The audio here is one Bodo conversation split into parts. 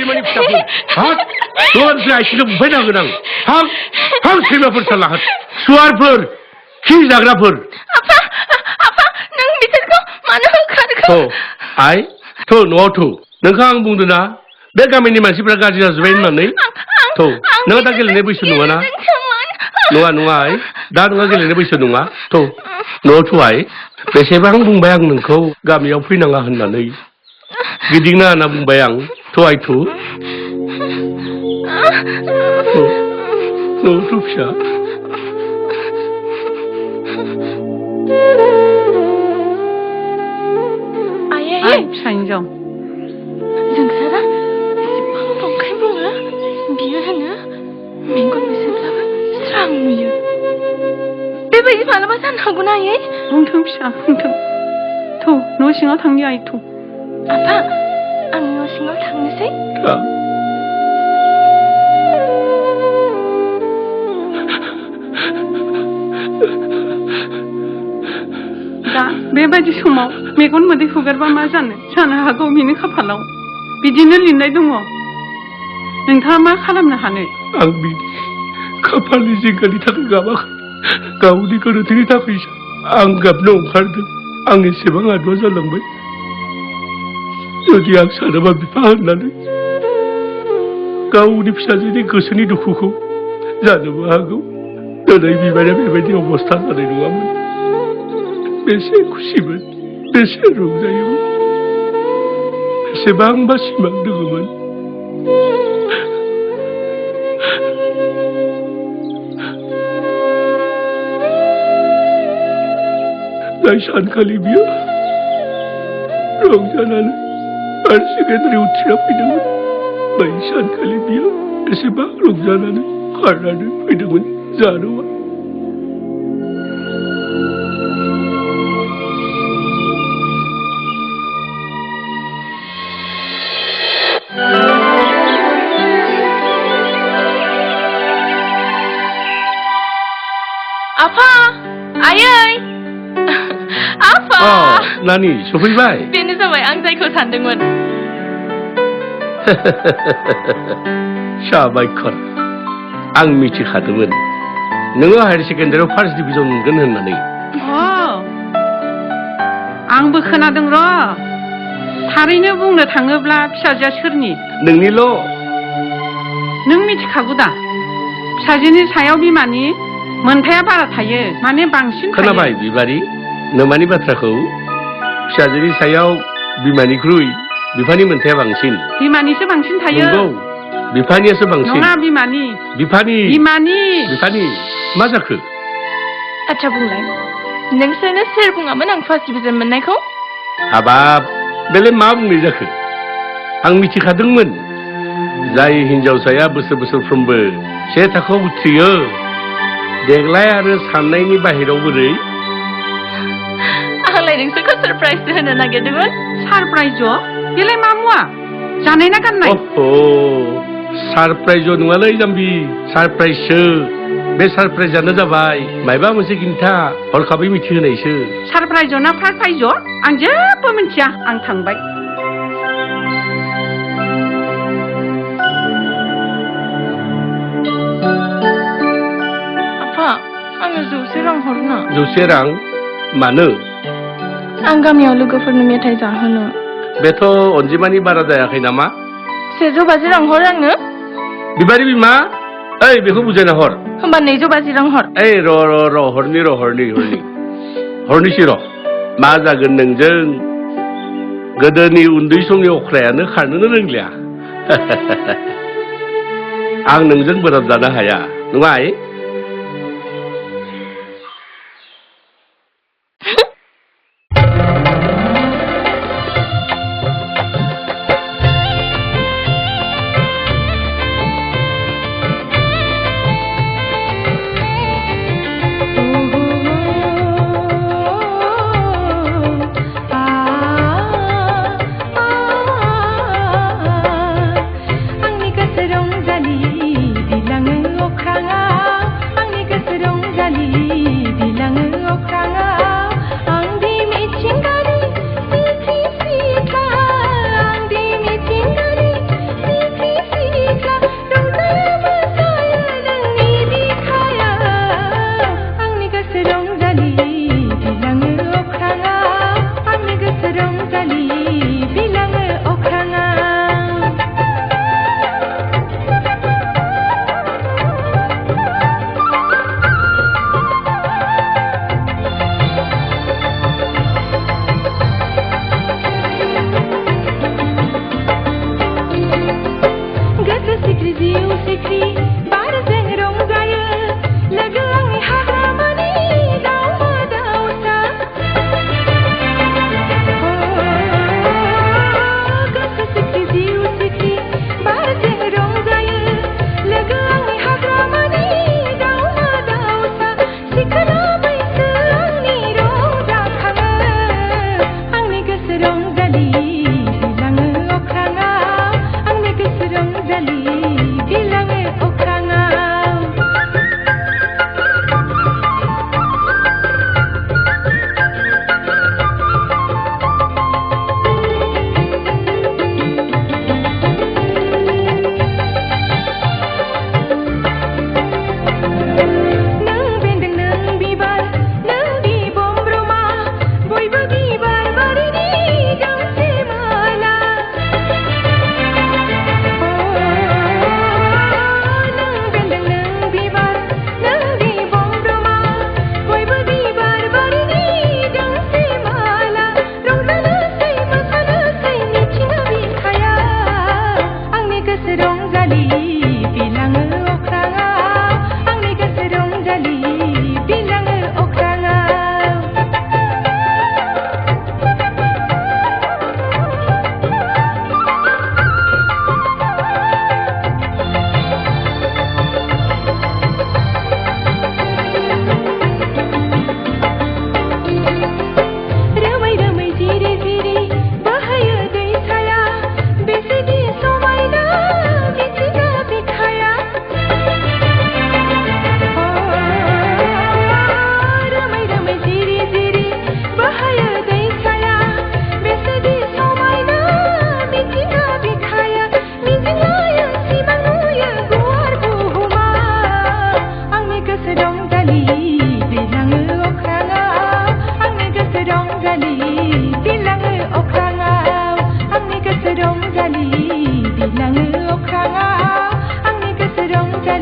रैमानि फिसाफोर हाब दरजा आइथिंजों बुफायनांगोन आं हां हां सैमाफोर साला सुवारफोर खि जाग्राफोर आफा आफा नों बिसोरखौ मानो होखारखो आइ न'आव नोंखौ आं बुंदों ना बे गामिनि मानसिफ्रा गाज्रि जाजोब्बाय होननानै नोंहा दा गेलेनाय बैसो नङाना नङा आइ दा नोंहा गेलेनाय बैसो नङा न'आव आइ बेसेबां बुंबाय आं नोंखौ गामियाव फैनाङा होननानै गिदिंना होनना बुंबाय आं आइ न'आव फिसा आइ फिसा हिनजाव जोंसारा एसेबां नंखाय बुङो बियो होनो मेगन बिसोरब्लाबो स्रां नुयो बेबायदि मालाबा जानो हागौ ना आयै बुंथों फिसा बुंथों न' सिङाव थांनि आइ आफा आं न' सिङाव थांनोसै दा बेबायदि समाव मेगन मोदै हुगारबा मा जानो हागौ बिनि खाफालाव बिदिनो लिरनाय दङ नोंथाङा मा खालामनो हानो आं बिनि खाफालनि जिंगानि थाखाय गाबाखै गावनि गोरोन्थिनि थाखायसो आं गाबनो ओंखारदों आं एसेबां आदुवा जालांबाय जुदि आं सानोबा बिफा होननानै गावनि फिसाजोनि गोसोनि दुखुखौ जानोबो हागौ दिनै बिमाया बेबायदि अबस्था जानाय नङामोन बेसे खुसिमोन बेसे रंजायोमोन बेसेबांबा सिमां दङमोन जाय सानखालि बियो रंजानानै हायार सेकेन्डारि उथ्रिना फैदोंमोन बै सानखालि बियो एसेबां रंजानानै खारनानै फैदोंमोन जानोबा आफा आयै आफा नानि सफैबाय बेनो जाबाय आं जायखौ सानदोंमोन साबायखर आं मिथिखादोंमोन नोङो हायार सेकेन्डारियाव फार्स्ट डिभिजन मोनगोन होननानै आंबो खोनादों र' थारैनो बुंनो थाङोब्ला फिसाजोआ सोरनि नोंनिल' नों मिथिखागौ दा फिसाजोनि सायाव बिमानि मोनथाया बारा थायो माने बांसिन खोनाबाय बिबारि नोमानि बाथ्राखौ फिसाजोनि सायाव बिमानिख्रुइ बिफानि मोनथाया बांसिन बिमानिसो बांसिन थायो नंगौ बिफानियासो बांसिन नङा बिमानि मा जाखो आच्छा बुंलाय नोंसोरनो सोर बुङामोन आं फार्स्ट डिभिजन मोननायखौ हाबाब बेलाय मा बुंनाय जाखो आं मिथिखादोंमोन जाय हिनजावसाया बोसोरफ्रोमबो से थाखोआव उथ्रियो देग्लाय आरो साननायनि बाहेराव बोरै आंलाय नोंसोरखौ सरप्राइज होनो नागिरदोंमोन सरप्राइज बेलाय मा मुवा जानाय ना गाननाय सरप्राइज नङालै जाम्बि सरप्राइजसो बे सरप्राइजानो जाबाय मायबा मोनसे खिन्था हरखाबै मिथिहोनायसो सरप्राइज ना फारप्राइज आं जेबो मिथिया आं थांबाय आफा आंनो 100 रां हरनो 100 रां मानो आं गामियाव लोगोफोरनो मेथाइ जाहोनो बेथ' अनजिमानि बारा जायाखै नामा 150 रां हर आंनो बिबारि बिमा ओइ बेखौ बुजायना हर होमबा 250 रां हर ओइ र' हरनिसै र' मा जागोन नोंजों गोदोनि उन्दै समनि अख्रायानो खारनोनो रोंलिया आं नोंजों बोराब जानो हाया नङा आइ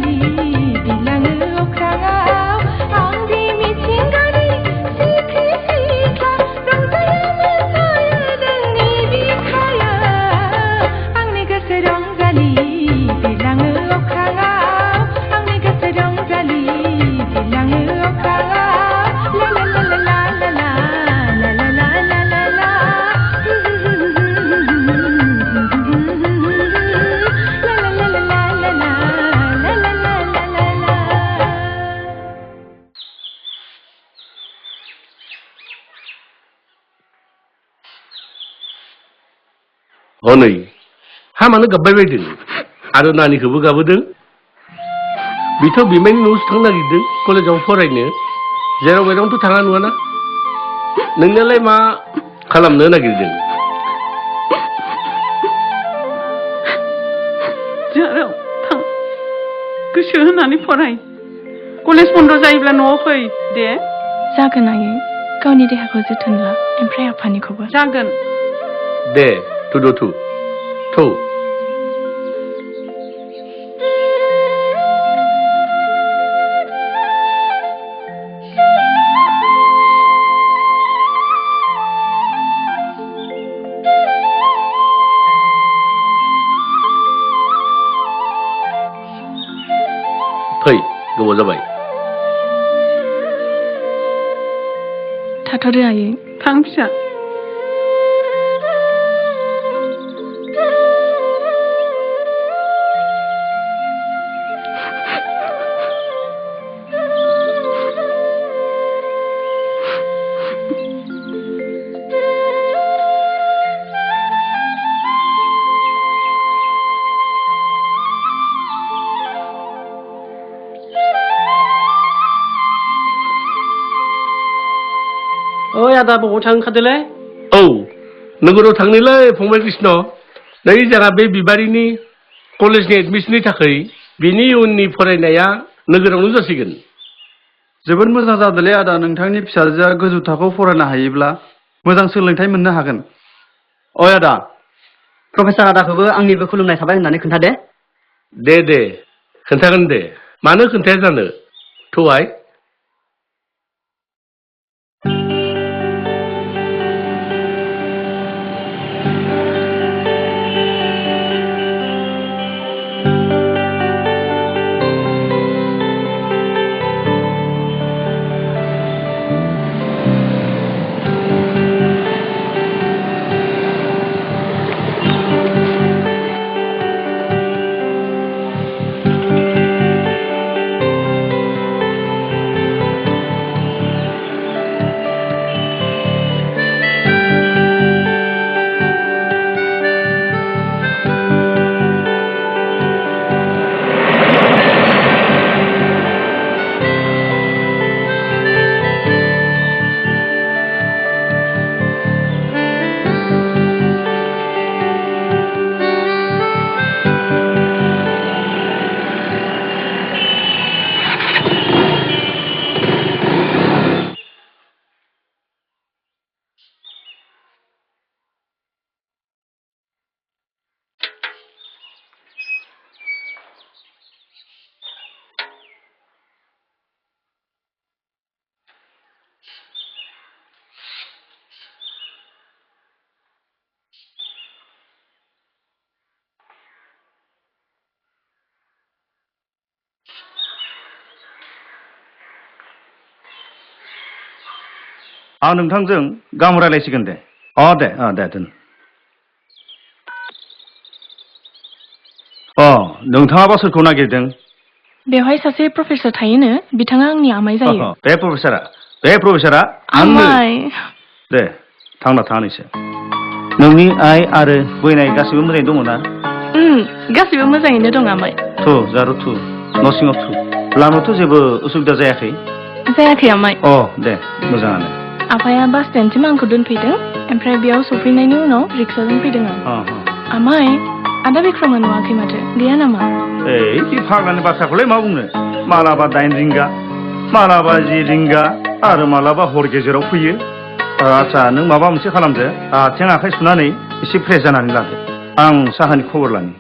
रंजालि बिलाङो अख्राङाव आं बे मिथिंगानि सिख्रि सिख्ला रंजायो मोसायो नोंनि बिखायाव आंनि गोसो रंजालि बिलाङो अख्राङाव आंनि गोसो रंजालि बिलाङो अख्राङाव ला ला ला ला ला ला ला ला ला ला ला ला हनै हामानो गाबबाय बायदों आरो नानिखौबो गाबोदों बिथ' बिमायनि न'आवसो थांनो नागिरदों कलेजाव फरायनो जेराव मेरावनोथ' थाङा नङाना नोंनालाय मा खालामनो नागिरदों जेराव थां गोसो होनानै फराय कलेज बन्द जायोब्ला न'आव फै दे जागोन आयै गावनि देहाखौ जोथोन ला ओमफ्राय आफानिखौबो जागोन दे थुद' थु थौ फै गोबाव जाबाय थाथ'दो आयै थां फिसा ओइ आदा बबाव थांनो ओंखारदोंलै औ नोगोराव थांनोलै फंबाय कृष्ण नै जोंहा बे बिबारिनि कलेजनि एडमिसननि थाखाय बिनि उननि फरायनाया नोगोरावनो जासिगोन जोबोद मोजां जादोंलै आदा नोंथांनि फिसाजोआ गोजौ थाखोआव फरायनो हायोब्ला मोजां सोलोंथाइ मोननो हागोन ओइ आदा प्रफेसार आदाखौबो आंनिबो खुलुमनाय थाबाय होननानै खोन्थादे दे खोन्थागोन दे मानो खोन्थाया जानो थौहाय आं नोंथांजों गाबोन रायलायसिगोन दे दे दोन नोंथाङाबा सोरखौ नागिरदों बेवहाय सासे प्रफेसर थायोनो बिथाङा आंनि आमाय जायो बे प्रफेसारा आमाय दे थांना थानैसो नोंनि आइ आरो बैनाय गासिबो मोजाङै दङ ना गासिबो मोजाङैनो दं आमाय थु जारु थु न' सिङाव थु लामायावथ' जेबो उसुबिदा जायाखै आमाय दे मोजाङानो आफाया बास स्टेन्डसिम आंखौ दोनफैदों ओमफ्राय बेयाव सफैनायनि उनाव रिक्साजों फैदों आं आमाय आदा बिक्रमआ नुवाखै माथो गैया नामा बे फाग्लानि बाथ्राखौलाय मा बुंनो मालाबा 9 रिंगा मालाबा 10 रिंगा आरो मालाबा हर गेजेराव फैयो आच्छा नों माबा मोनसे खालामदो आथिं आखाइ सुनानै एसे फ्रेस जानानै लादो आं साहानि खबर लानि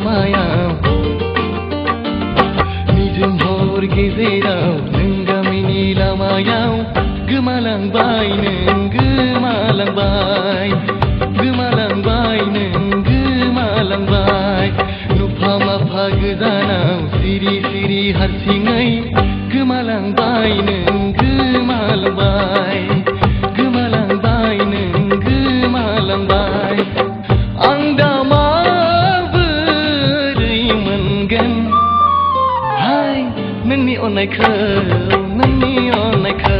लामायाव निजोम हर गेजेराव नों गामिनि लामायाव गोमालांबाय नों गोमालांबाय गोमालांबाय नों गोमालांबाय नुफा माफा गोजानाव सिरि सिरि हारसिङै गोमालांबाय नों गोमालांबाय गोमालांबाय नों गोमालांबाय आं दा माबोरै मोनगोन हाय नोंनि अननायखौ नोंनि अननायखौ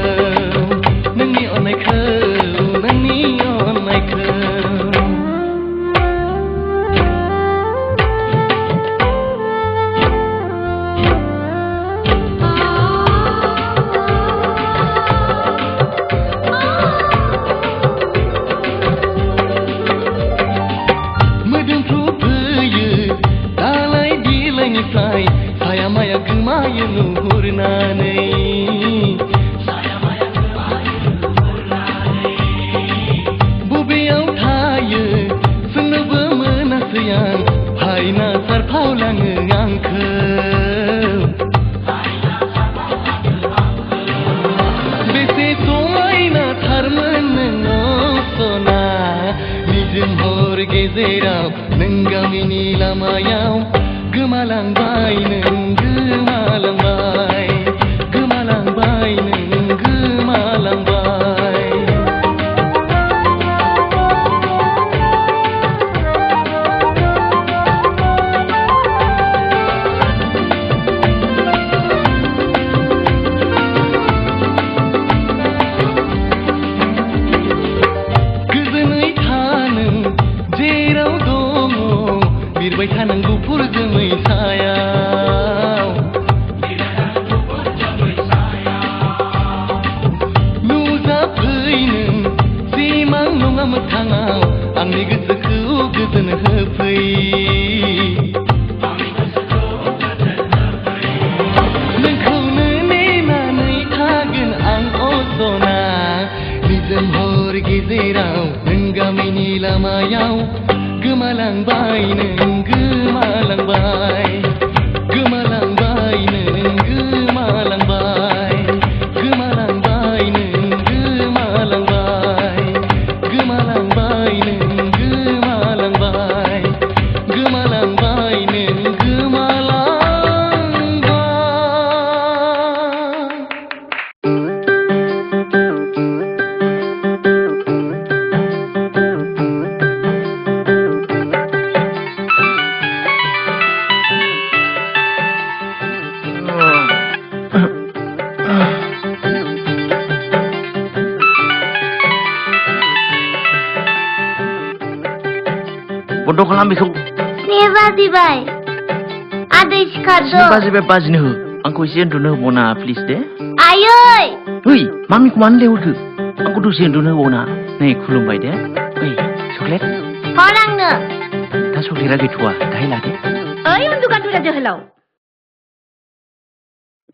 नोंनि अननायखौ नोंनि अननायखौ साया माया गोमायो नुहुरनानै बबेयाव थायो सोंनोबो मोनासै आं हायना सारफावलाङो आंखौ बेसे समायनाथारमोन नों सना निजोम हर गेजेराव नों गामिनि लामायाव गोमालांबाय नों गोमालांबाय गोमालांबाय नों गोमालांबाय गोजोनै थानो जेराव दङ बिरबाय थानांगौ गुफुर जोमै सायाव नुजाफैनो सिमां नङा मोगथाङाव आंनि गोसोखौ गोजोन होफै नोंखौनो नेनानै थागोन आं अजना निजोम हर गेजेराव नों गामिनि लामायाव गोमालांबाय नों गोमालांबाय गोमालांबाय नों गोमालांबाय गोमालांबाय नों गोमालांबाय गोमालांबाय नों गोमालांबाय गोमालांबाय नों बन्द' खालाम बेखौ स्नि बाजिबाय आदै सिखारदो 6 बाजिबाय बाजिनो हो आंखौ एसे उन्दुनो होबावना प्लिज दे आयै ओइ मामिखौ मानो लेंहरखो आंखौ दसे उन्दुनो होबावना नै खुलुमबाय दे ओइ चक्लेट हर आंनो दा चक्लेटआ गैथ'वा दाहाय लादे ओइ उन्दुगादुरा जोहोलाव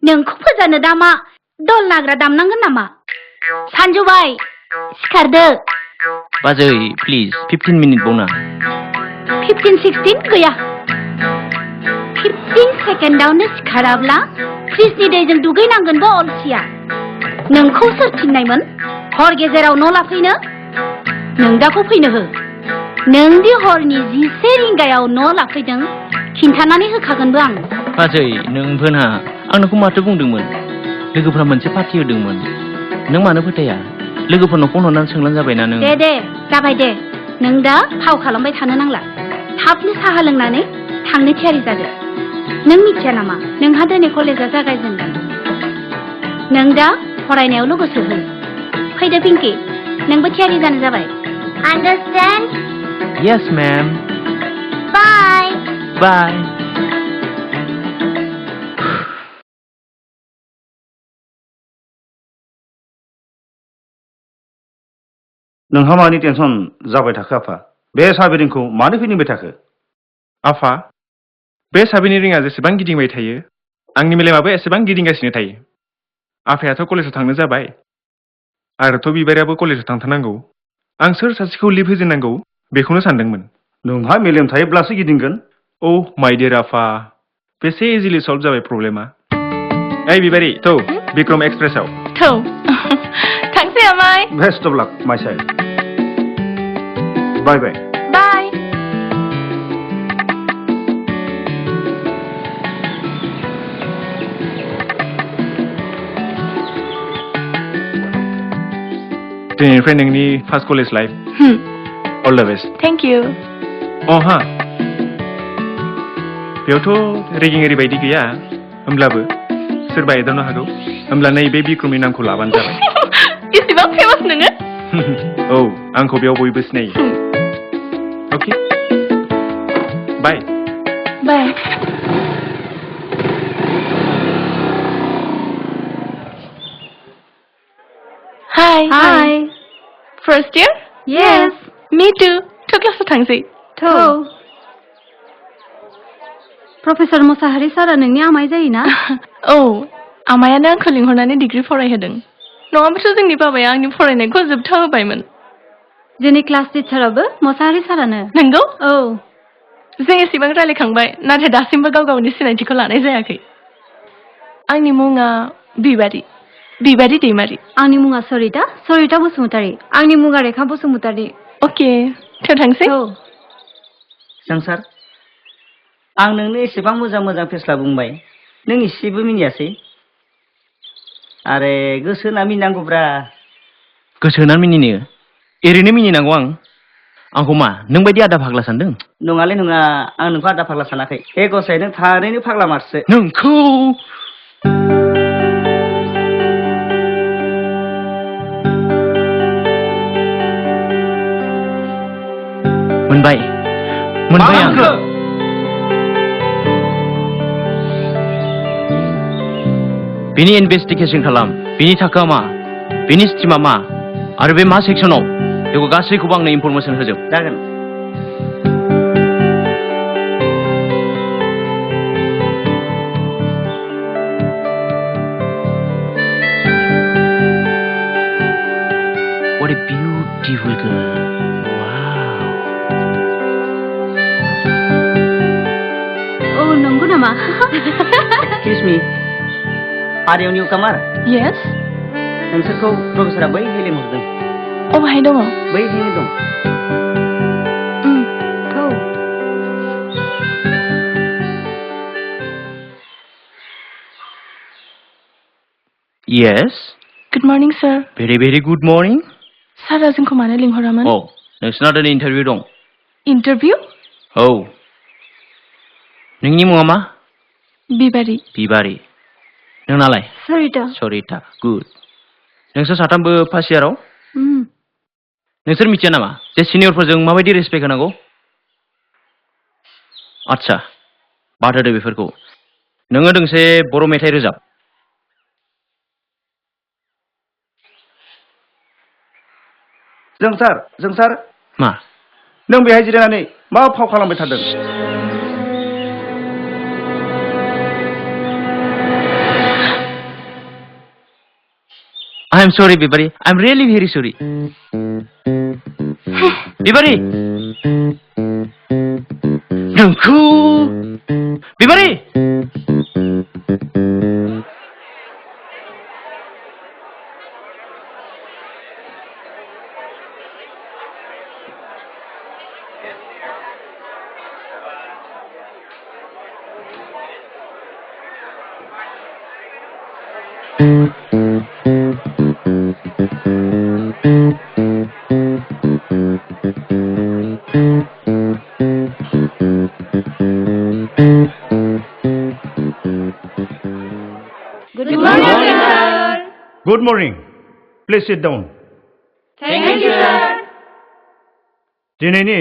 नोंखौ फोजानो दा मा दल नाग्रा दामनांगोन नामा सानजौबाय सिखारदो बाजै प्लिज 15 मिनिट बावना 15 16 गैया 15 सेकेन्डावनो सिखाराब्ला फ्रिजनि दैजों दुगैनांगोनबो अलसिया नोंखौ सोर थिननायमोन हर गेजेराव न' लाफैनो नों दाखौ फैनो हो नों दि हरनि 10 रिंगायाव न' लाफैदों खिन्थानानै होखागोनबो आं बाजै नों बोना आं नोंखौ माथो बुंदोंमोन लोगोफ्रा मोनसे पार्टि होदोंमोन नों मानो फोथाया लोगोफोरनाव फन हरनानै सोंलां जाबायना नों दे जाबाय दे नों दा फाव खालामबाय थानो नांला थाबनो साहा लोंनानै थांनो थियारि जादो नों मिथिया नामा नोंहा दिनै कलेजआ जागायजेनगोन नों दा फरायनायावल' गोसो हो फैदो पिंकी नोंबो थियारि जानो जाबाय आन्डारस्टेन्ड यस मैम बाय बाय नोंहा मानि टेनसन जाबाय थाखो आफा बे साबिरिंखौ मानो फैनिबाय थाखो आफा बे साबिनि रिङा जेसेबां गिदिंबाय थायो आंनि मेलेमाबो एसेबां गिदिंगासिनो थायो आफायाथ' कलेजाव थांनो जाबाय आरोथ' बिबारियाबो कलेजाव थांथारनांगौ आं सोर सासेखौ लिभ होजेननांगौ बेखौनो सानदोंमोन नोंहा मेलेम थायोब्लासो गिदिंगोन Oh, my dear Afa. बेसे इजिलि सल्भ जाबाय प्रब्लेमा। ओइ बिबारि थौ बिक्रम एक्सप्रेसआव। थौ थांसै आमाय। बेस्ट अफ लाक माय चाइल्ड। बाय बाय। बाय। दिनैनिफ्राय नोंनि first college life. All the best. Thank you. हा बेयावथ' रेगिं ओरैबायदि गैया होमब्लाबो सोरबा एदावनो हागौ होमब्ला नैबे बिक्रमनि नामखौ लाबानो जाबाय। इसेबां फेमास नोङो? औ आंखौ बेयाव बयबो सिनायो। अके बाय। बाय। हाय। हाय। First year? Yes. Me too. थौ क्लासाव थांसै। थौ। प्रफेसर मोसाहारि सारा नोंनि आमाय जायोना? औ आमायानो आंखौ लिंहरनानै डिग्री फरायहोदों। नङाबाथ' जोंनि बाबाया आंनि फरायनायखौ जोबथा होबायमोन। जोंनि क्लास टिचाराबो मोसाहारि सारानो। नंगौ? औ। जों एसेबां रायलायखांबाय नाथाय दासिमबो गाव गावनि सिनायथिखौ लानाय जायाखै। आंनि मुङा बिबारि दैमारि। आंनि मुङा सरिता बसुमतारी। आंनि मुङा रेखा बसुमतारी। अके थौ थांसै। औ। जोंसार आं नोंनो एसेबां मोजां फेस्ला बुंबाय नों एसेबो मिनियासै। आरे गोसो होना मिनिनांगौब्रा। गोसो होना मिनिनो ओरैनो मिनिनांगौ आंखौ मा नों बायदि आदा फाग्ला सानदों? नङालै नङा आं नोंखौ आदा फाग्ला सानाखै। हे गसाय नों थारैनो फाग्ला मारसो। नोंखौ मोनबाय आं। बेनि इनभेस्टिगेसन खालाम। बेनि थाखोआ मा, बेनि स्ट्रिमा मा आरो बे मा सेक्सनाव बेखौ गासैखौबो आंनो इनफरमेसन होजोब। जागोन। What a beautiful girl. Wow. Oh, नंगौ नामा? Excuse me. Are you newcomer? Yes. नोंसोरखौ प्रफेसरा बै लिंहरदों। अबहाय दङ? बैहायनो दं। थौ। Yes. Good morning, sir. Very good morning. सारा जोंखौ मानो लिंहरामोन? औ नोंसिना दिनै इन्टारभिउ दं। इन्टारभिउ? औ। नोंनि मुङा मा? बिबारि। नोंनालाय? सरिता। गुड। नोंसोर साथामबो फार्स्ट इयाराव? नोंसोर मिथिया नामा जे सिनियरफोरजों माबायदि रेसपेक्ट होनांगौ? आदसा बाद होदो बेफोरखौ। नोङो दोंसे बर' मेथाइ रोजाब। जोंसार मा? नों बेहाय जिरायनानै मा फाव खालामबाय थादों? I am sorry, Bibari. I am really very sorry. Bibari! नोंखौ बिबारि! Good morning. Please sit down. Thank you, sir. दिनैनि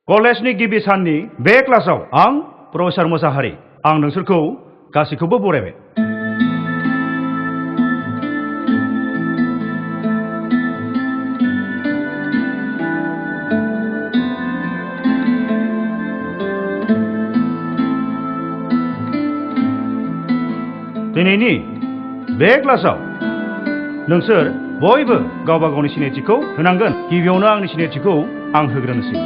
कलेजनि गिबि साननि बे क्लासाव आं प्रफेसर मोसाहारि आं नोंसोरखौ गासैखौबो बरायबाय। दिनैनि बे क्लासाव नोंसोर बयबो गावबा गावनि सिनायथिखौ होनांगोन। गिबियावनो आंनि सिनायथिखौ आं होग्रोनोसै।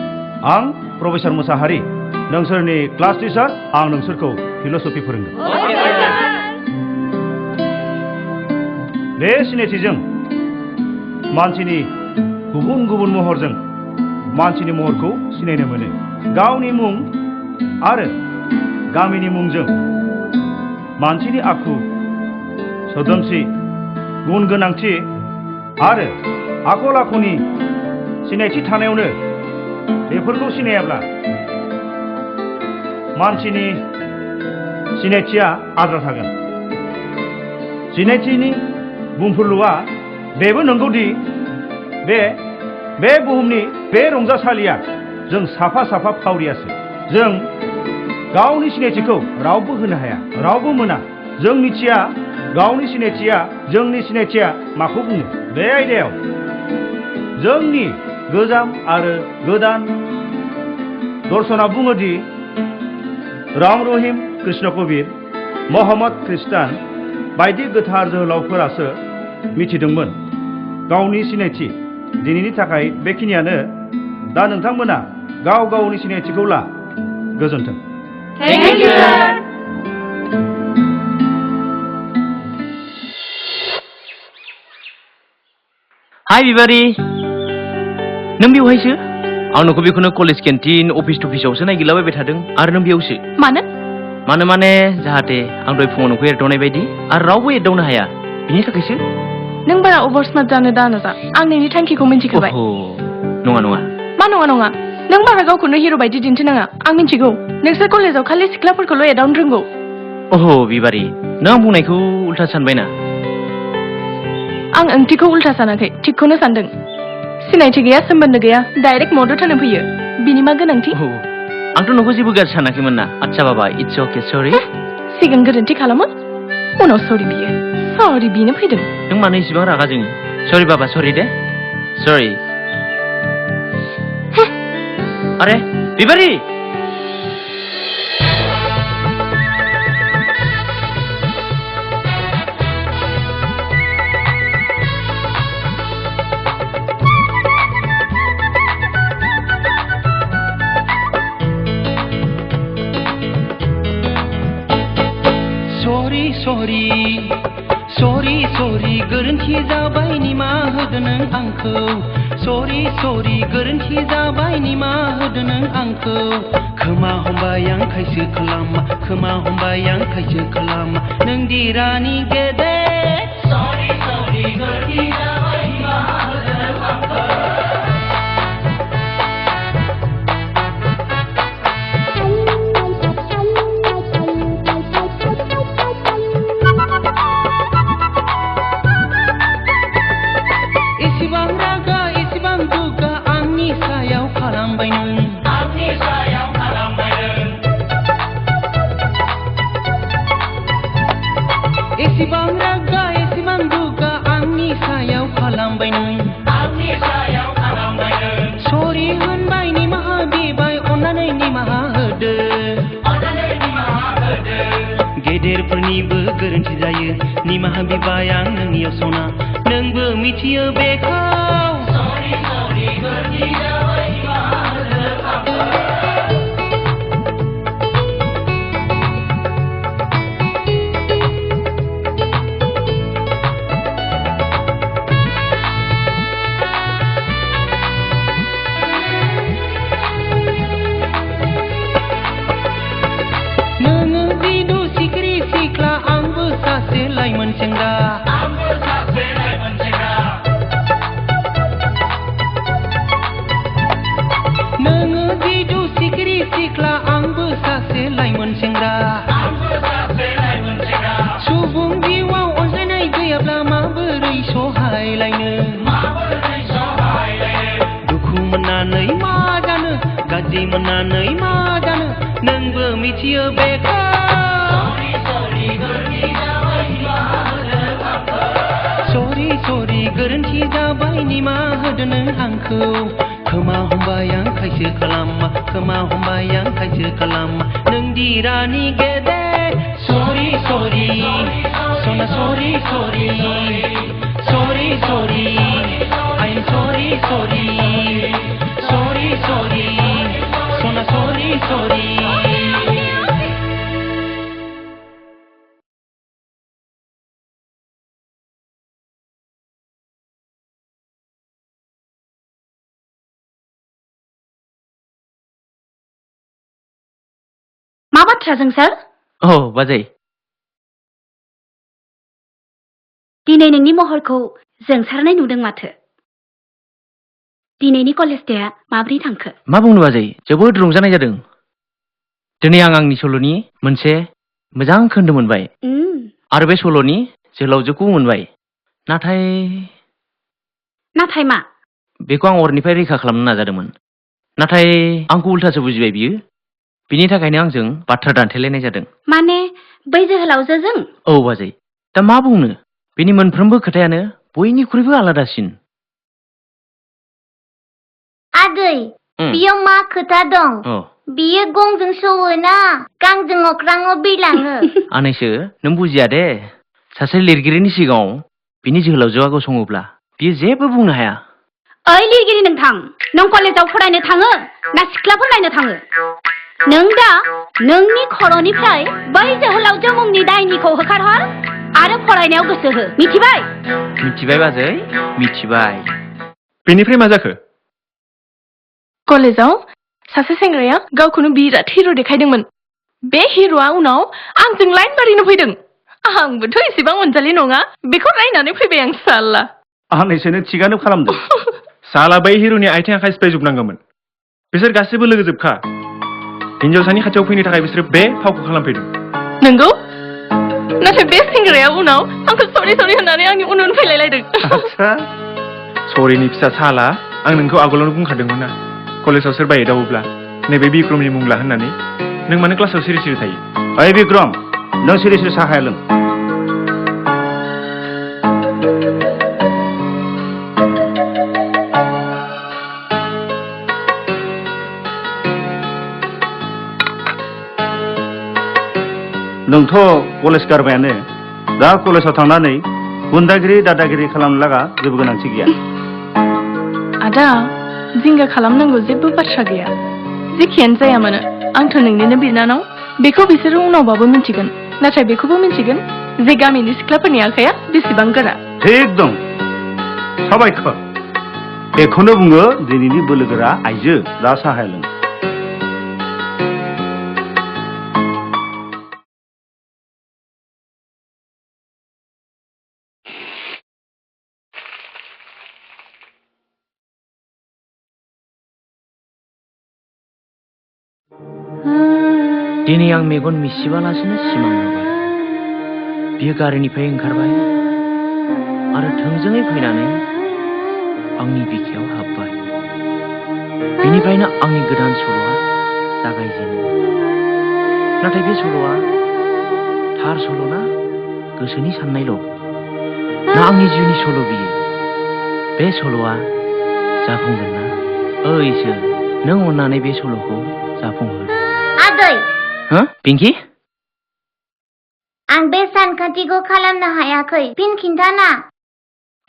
आं प्रफेसर मोसाहारि नोंसोरनि क्लास टीचार आं नोंसोरखौ फिल'सफि फोरोंगोन बे सिनायथिजों मानसिनि गुबुन गुबुन महरजों मानसिनि महरखौ सिनायनो मोनो गावनि मुं आरो गामिनि मुंजों मानसिनि आखु सोदोमस्रि गुन गोनांथि आरो आखल आखुनि सिनायथि थानायावनो बेफोरखौ सिनायाब्ला मानसिनि सिनायथिया आद्रा थागोन सिनायथिनि बुंफुरलुआ बेबो नंगौदि बे बुहुमनि बे रंजासालिया जों साफा साफा फावरियासो जों गावनि सिनायथिखौ रावबो होनो हाया रावबो मोना जों मिथिया गावनि सिनायथिया जोंनि सिनायथिया माखौ बुङो बे आयदायाव जोंनि गोजाम आरो गोदान दर्शना बुङोदि राम रहिम कृष्ण कबीर महम्मद ख्रिस्टान बायदि गोथार जोहोलावफोरासो मिथिदोंमोन गावनि सिनायथि दिनैनि थाखाय बेखिनियानो दा नोंथांमोना गाव गावनि सिनायथिखौ ला गोजोन्थों Thank you, sir. हाय बिबारि नों बेवहायसो आं नोंखौ बेखौनो कलेज केन्टिन अफिस टफिसावसो नायगिरलाबायबाय थादों आरो नों बेयावसो मानो माने जाहाथे आं दहाय फुङाव नोंखौ एरदावनाय बायदि आरो रावबो एरदावनो हाया बिनि थाखायसो नों बारा अभार स्मार्ट जानो दानो जा आं नोंनि थांखिखौ मिन्थिखाबाय नङा नङा मा नङा नों बारा गावखौनो हिर' बायदि दिन्थिनाङा आं मिन्थिगौ नोंसोर कलेजाव खालि सिख्लाफोरखौल' एदावनो रोंगौ ओहो बिबारि नों आं बुंनायखौ उल्था सानबायना आं ओंथिखौ उल्था सानाखै थिगखौनो सानदों सिनायथि गैया सोमोन्दो गैया डाइरेक्ट मदद होनो फैयो बिनि मा गोनांथि आंथ' नोंखौ जेबो गाज्रि सानाखैमोन ना आच्छा बाबा इट्स अके सरि सिगां गोरोन्थि खालामो उनाव सरि बियो सरि बिनो फैदों नों मानो इसेबां रागा जोङो सरि बाबा सरि दे सरि अरे बिबारि सरि गोरोन्थि जाबाय निमाहा होदो नों आंखौ सरि गोरोन्थि जाबाय निमाहा होदो नों आंखौ खोमा हमबाय आं खायसो खालामा नों दिरानि गेदेर सरि गोरोन्थि जाबाय निमाहा होदो नों आंखौ गेदेरफोरनिबो गोरोन्थि जायो निमाहा बिबाय आं नोंनियाव सना नोंबो मिथियो बेखौ सरि गोरोन्थि जाबाय निमाहा होदो आंखौ नोंबो मिथियो बेखौ सरि गोरोन्थि जाबाय निमाहा होदो नों आंखौ खोमा हमबाय आं खायसो खालामा नों दिरानि गेदेर सरि सना सरि I'm sorry सना सरी सरी मा बाथ्राजों सार? औ बाजै दिनै नोंनि महरखौ जोंसारनाय नुदों माथो। दिनैनि कलेज डेआ माब्रै थांखो? मा बुंनो बाजै जोबोद रंजानाय जादों। दिनै आं आंनि सल'नि मोनसे मोजां खोन्दो मोनबाय आरो बे सल'नि जोहोलावजोखौ मोनबाय। नाथाय मा? बेखौ आं अरनिफ्राय रैखा खालामनो नाजादोंमोन, नाथाय आंखौ उल्थासो बुजिबाय बियो। बिनि थाखायनो आंजों बाथ्रा दान्थेलायनाय जादों। माने बै जोहोलावजोजों? औ बाजै, दा मा बुंनो, बेनि मोनफ्रोमबो खोथायानो बयनिख्रुइबो आलादासिन। आदै, बेयाव मा खोथा दं? बियो गंजों सौवो ना गांजों अख्राङाव बिरलाङो? आनैसो नों बुजिया दे। सासे लिरगिरिनि सिगाङाव बिनि जोहोलावजोआ गसङोब्ला बियो जेबो बुंनो हाया। ओइ लिरगिरि नोंथां, नों कलेजाव फरायनो थाङो ना सिख्लाफोर नायनो थाङो? नों दा नोंनि खर'निफ्राय बै जोहोलावजो मुंनि दायनिखौ होखारहर आरो फरायनायाव गोसो हो, मिथिबाय? मिथिबाय बाजै, मिथिबाय। बेनिफ्राय मा जाखो? कलेजाव सासे सेंग्राया गावखौनो बिराद हिर' देखायदोंमोन। बे हिर'आ उनाव आंजों लाइन मारिनो फैदों। आंबोथ' एसेबां अनजालि नङा, बेखौ रायनानै फैबाय आं साला। आनैसो थिगानो खालामदों। साला बै हिर'नि आथिं आखाइ सिफायजोबनांगौमोन। बिसोर गासैबो लोगोजोबखा। हिनजावसानि खाथियाव फैनो थाखाय बिसोरो बे फावखौ खालामफैदों। नंगौ, नाथाय बे सेंग्राया उनाव आंखौ सरि सरि होननानै आंनि उन उन फैलायलायदों। सरिनि फिसा साला, आं नोंखौ आगोलावनो बुंखादोंमोन ना, कलेजाव सोरबा एदावोब्ला नैबे बिक्रमनि मुं ला होननानै। नों मानो क्लासाव सिरि सिरि थायो? ओइ बिक्रम, नों सिरि सिरि साहाया लों। नोंथ' कलेज गारबायानो, दा कलेजाव थांनानै गुन्दागिरि दादागिरि खालामनो लागा जेबो गोनांथि गैया। आदा, जिंगा खालामनांगौ जेबो बाथ्रा गैया। जेखियानो जाया मानो, आंथ' नोंनिनो बिनानाव। बेखौ बिसोरो उनावबाबो मिथिगोन, नाथाय बेखौबो मिथिगोन जे गामिनि सिख्लाफोरनि आखाया बेसेबां गोरा। थिग दं, साबायखर। बेखौनो बुङो दिनैनि बोलोगोरा आइजो। दा साहाया लों। दिनै आं मेगन मिसिबालासिनो सिमां नुबाय। बियो गारिनिफ्राय ओंखारबाय आरो थोंजोङै फैनानै आंनि बिखायाव हाबबाय। बेनिफ्रायनो आंनि गोदान सल'आ जागायजेनो। नाथाय बे सल'आ थार सल'ना गोसोनि साननायल', ना आंनि जिउनि सल' बियो? बे सल'आ जाफुंगोन ना? ओइ इसोर, नों अन्नानै बे सल'खौ जाफुंहो। आदै, हो पिंकी? आं बे सानखान्थिखौ खालामनो हायाखै, फिन खिन्थाना।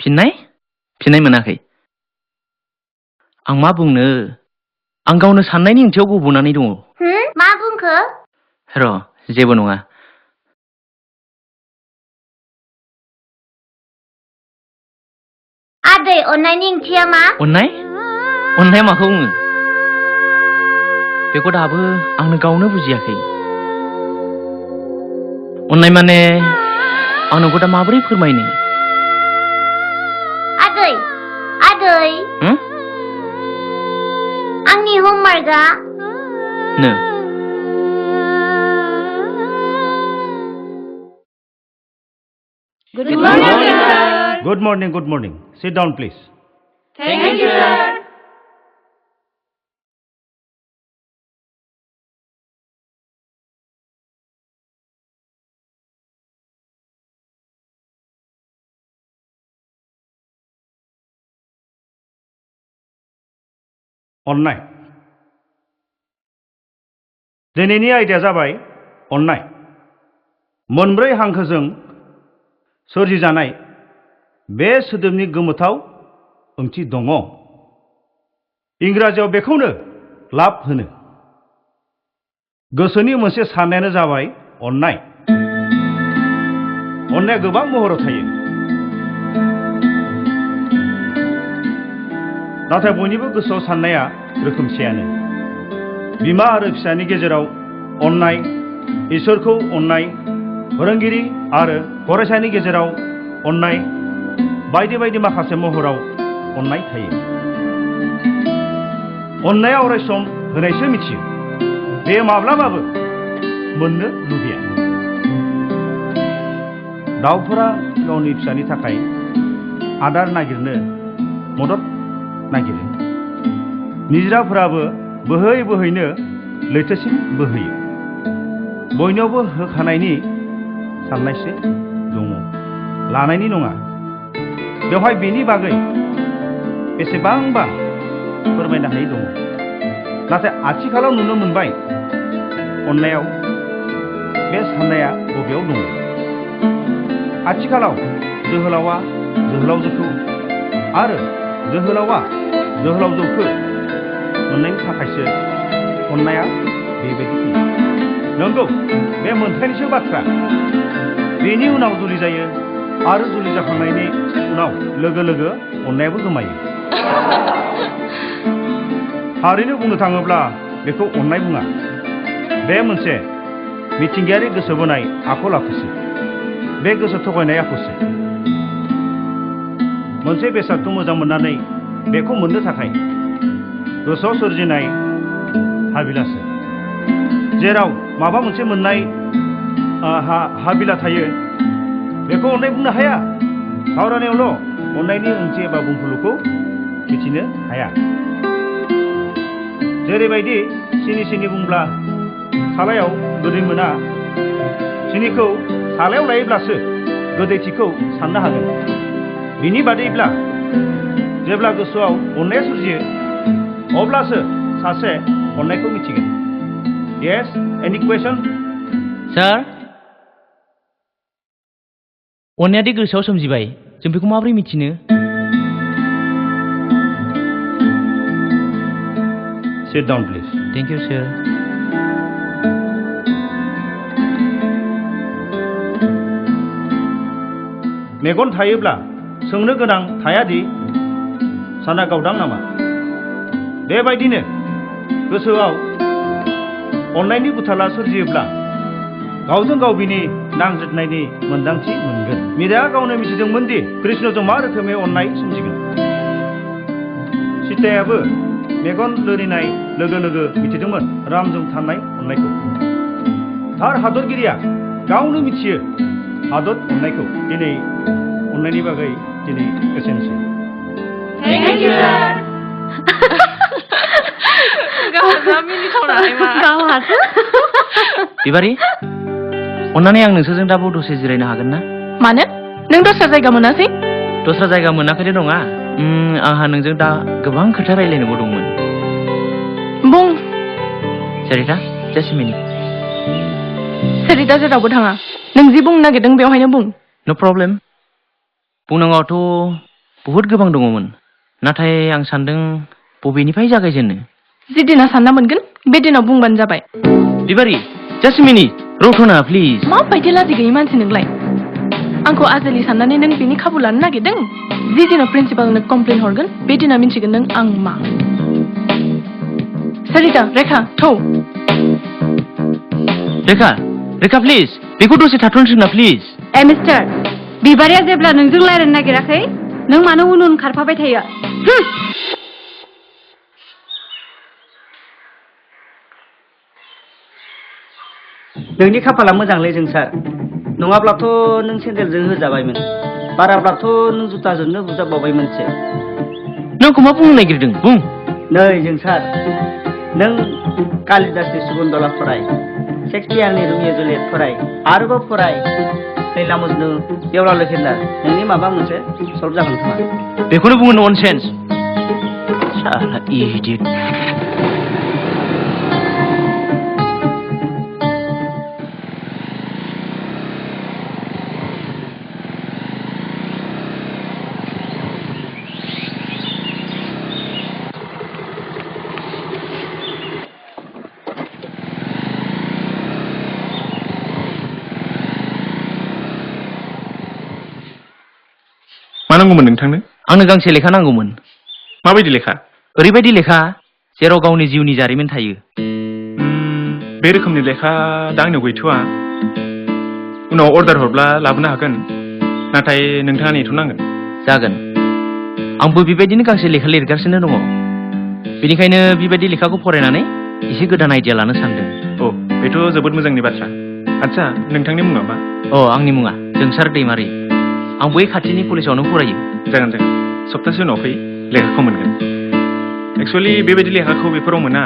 फिननाय मोनाखै? आं मा बुंनो, आं गावनो साननायनि ओंथियाव गब'नानै दङ। मा बुंखो? र', जेबो नङा। आदै, अननायनि ओंथिया मा? अननाया माखौ बुङो? बेखौ दाबो आंनो गावनो बुजियाखै। अननाय माने आं नोंखौ दा माबोरै फोरमायनो? आदै, आंनि हमवर्कआ नो। Good morning. Sit down, please. Thank you, sir. अननाय। दिनैनि आयदाया जाबाय अननाय। मोनब्रै हांखोजों सोरजिजानाय बे सोदोबनि गोमोथाव ओंथि दङ। इंराजियाव बेखौनो लाभ होनो। गोसोनि मोनसे साननायानो जाबाय अननाय। अननाया गोबां महराव थायो, नाथाय बयनिबो गोसोआव साननाया रोखोमसेयानो। बिमा आरो फिसानि गेजेराव अननाय, इसोरखौ अननाय, फोरोंगिरि आरो फरायसानि गेजेराव अननाय, बायदि बायदि माखासे महराव अननाय थायो। अननाया अरायसम होनायसो मिथियो, बे माब्लाबाबो मोननो लुबैया। दाउफोरा गावनि फिसानि थाखाय आदार नागिरनो मदद नागिरो। निजराफोराबो बोहै बोहैनो लैथोसिम बोहैयो। बयनियावबो होखानायनि साननायसो दङ, लानायनि नङा। बेवहाय बेनि बागै बेसेबांबा फोरमायनो हायै दङ, नाथाय आथिखालाव नुनो मोनबाय अननायाव बे साननाया बबेयाव दङ। आथिखालाव जोहोलावा जोहोलावजोखौ आरो जोहोलावा जोहोलावजोखौ मोननायनि थाखायसो अननाया बेबायदि फैयो। नंगौ, बे मोनथायनिसो बाथ्रा। बेनि उनाव जुलि जायो आरो जुलि जाखांनायनि उनाव लोगो लोगो अननायाबो गोमायो। थारैनो बुंनो थाङोब्ला बेखौ अननाय बुङा, बे मोनसे मिथिंगायारि गोसो बोनाय आखल आखुसो। बे गोसो थगायनाय आखुसो। मोनसे बेसादखौ मोजां मोननानै बेखौ मोननो थाखाय गोसोआव सोरजिनाय हाबिलासो। जेराव माबा मोनसे मोननाय हाबिला थायो, बेखौ अननाय बुंनो हाया। सावरायनायावल' अननायनि ओंथि एबा बुंफुरलुखौ मिथिनो हाया। जेरैबायदि सिनि बुंब्ला सालायाव गोदै मोना, सिनिखौ सालायाव लायोब्लासो गोदैथिखौ साननो हागोन। बिनि बादैब्ला जेब्ला गोसोआव अननाया सोरजियो, अब्लासो सासे अननायखौ मिथिगोन। Yes, any question? सार, अननाया दि गोसोआव सोमजिबाय, जों बेखौ माबोरै मिथिनो? Sit down, please. Thank you, sir. मेगन थायोब्ला सोंनो गोनां थायादि साना गावदां नामा। बेबायदिनो गोसोआव अननायनि गुथाला सोरजियोब्ला गावजों गाव बिनि नांज्रिदनायनि मोन्दांथि मोनगोन। मीराया गावनो मिथिदोंमोन दि कृष्णजों मा रोखोमै अननाय सोमजिगोन। सीतायाबो मेगन लोरिनाय लोगो लोगो मिथिदोंमोन रामजों थानाय अननायखौ। थार हादरगिरिया गावनो मिथियो हादर अननायखौ। दिनै अननायनि बागै दिनै एसेनोसै। Thank you, sir. गावहा मिनिथावनानै मा? गावहासो। बिबारि, अन्नानै आं नोंसोरजों दा दसे जिरायनो हागोन ना? मानो? नों दस्रा जायगा मोनासै? दस्रा जायगा मोनाखैल' नङा, आंहा नोंजों दा गोबां खोथा रायलायनोबो दंमोन। बुं। सरिता, जास्ट a minute. सरिता जेरावबो थाङा। नों जि बुंनो नागिरदों बेवहायनो बुं। नो प्रब्लेम। बुंनांगौआथ' बहुद गोबां दङमोन, नाथाय आं सानदों बबेनिफ्राय जागायजेननो। जि दिना सानना मोनगोन बे दिनाव बुंबानो जाबाय। बिबारि, just a minute. Ratna please. माबायदि लाजि गैयै मानसि नोंलाय? आंखौ आजोलि साननानै नों बेनि खाबु लानो नागिरदों? जि दिनाव प्रिन्सिपालनो कमप्लेन हरगोन बे दिना मिन्थिगोन नों आं मा। सरिता, रेखा, थौ। रेखा प्लिज, बेखौ दसे थाथ'नोसै प्लिज। मिस्टार, बिबारिया जेब्ला नोंजों रायज्लायनो नागिराखै, नों मानो उन उन खारफाबाय थायो? नोंनि खाफाला मोजांलै जोंसार, नङाब्लाथ' नों सेन्देलजों होजाबायमोन, बाराब्लाथ' नों जुथाजोंनो बुजाबबावबायमोनसो। नोंखौ मा बुंनो नागिरदों? बुं। नै जोंसार, नों कालिदासनि शकुन्तला फराय, शेक्सपियारनि रमिय' जुलियट फराय, आरोबाव फराय लैला मजनु, बेवला लैखोन्दार, नोंनि माबा मोनसे सल्भ जागोन खोमा। बेखौनो बुङो ननसेन्स। साला इडियट। नांगौमोन नोंथांनो? आंनो गांसे लेखा नांगौमोन। माबायदि लेखा? ओरैबायदि लेखा जेराव गावनि जिउनि जारिमिन थायो। बे रोखोमनि लेखा दा आंनियाव गैथ'वा। उनाव अर्डार हरब्ला लाबोनो हागोन, नाथाय नोंथाङा नेथ'नांगोन। जागोन, आंबो बेबायदिनो गांसे लेखा लिरगासिनो दङ। बेनिखायनो बेबायदि लेखाखौ फरायनानै एसे गोदान आइडिया लानो सानदों। औ, बेथ' जोबोद मोजांनि बाथ्रा। आदसा, नोंथांनि मुङा मा? आंनि मुङा जोंसार दैमारि। आं बै खाथिनि कलेजावनो फरायो। जागोन, सप्तासे उनाव फै, लेखाखौ मोनगोन। एक्सुवेलि बेबायदि लेखाखौ बेफोराव मोना,